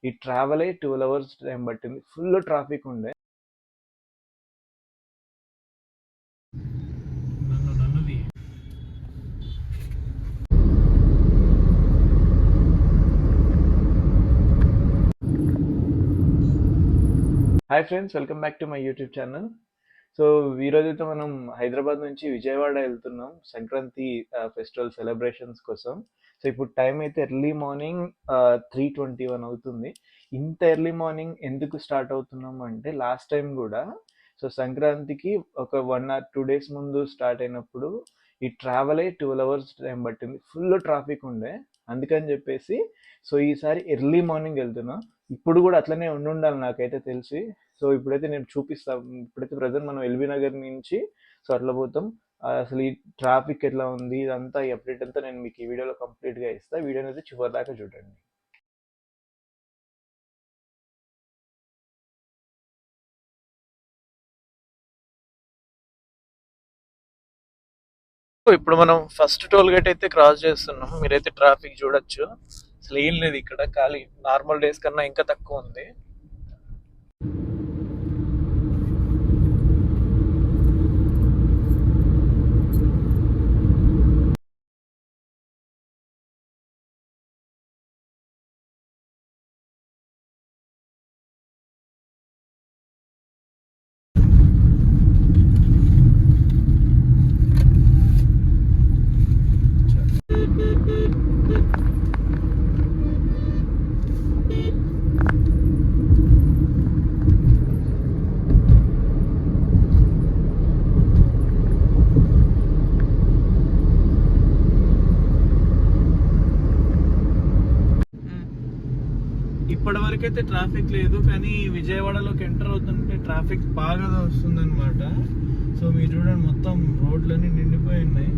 ఈ ట్రావెలే 12 hours time పట్టింది. Full traffic ఉండే. Hi friends, welcome back to my YouTube channel. So ఈరోజైతే మనం హైదరాబాద్ నుంచి విజయవాడ వెళ్తున్నాం సంక్రాంతి ఫెస్టివల్ సెలబ్రేషన్స్ కోసం. సో ఇప్పుడు టైం అయితే ఎర్లీ మార్నింగ్ 3:21 అవుతుంది. ఇంత ఎర్లీ మార్నింగ్ ఎందుకు స్టార్ట్ అవుతున్నాం అంటే, లాస్ట్ టైం కూడా సో సంక్రాంతికి ఒక 1 or 2 days ముందు స్టార్ట్ అయినప్పుడు ఈ ట్రావెలే 12 అవర్స్ టైం పట్టింది. ఫుల్ ట్రాఫిక్ ఉండే. అందుకని చెప్పేసి సో ఈసారి ఎర్లీ మార్నింగ్ వెళ్తున్నాం. ఇప్పుడు కూడా అట్లనే ఉండాలి నాకైతే తెలిసి. సో ఇప్పుడైతే నేను చూపిస్తాను. ఇప్పుడైతే ప్రజెంట్ మనం ఎల్బీ నగర్ నుంచి సో అట్లా పోతాం. అసలు ఈ ట్రాఫిక్ ఎట్లా ఉంది, ఇదంతా ఈ అప్డేట్ అంతా నేను మీకు ఈ వీడియోలో కంప్లీట్గా ఇస్తాను. వీడియోని అయితే చివరి దాకా చూడండి. ఇప్పుడు మనం ఫస్ట్ టోల్ గేట్ అయితే క్రాస్ చేస్తున్నాం. మీరైతే ట్రాఫిక్ చూడొచ్చు. అసలు ఏం లేదు ఇక్కడ, ఖాళీ. నార్మల్ డేస్ కన్నా ఇంకా తక్కువ ఉంది. ఇప్పటి వరకు అయితే ట్రాఫిక్ లేదు, కానీ విజయవాడలోకి ఎంటర్ అవుతుంటే ట్రాఫిక్ బాగా వస్తుంది అనమాట. సో మీరు చూడండి, మొత్తం రోడ్లన్నీ నిండిపోయి ఉన్నాయి.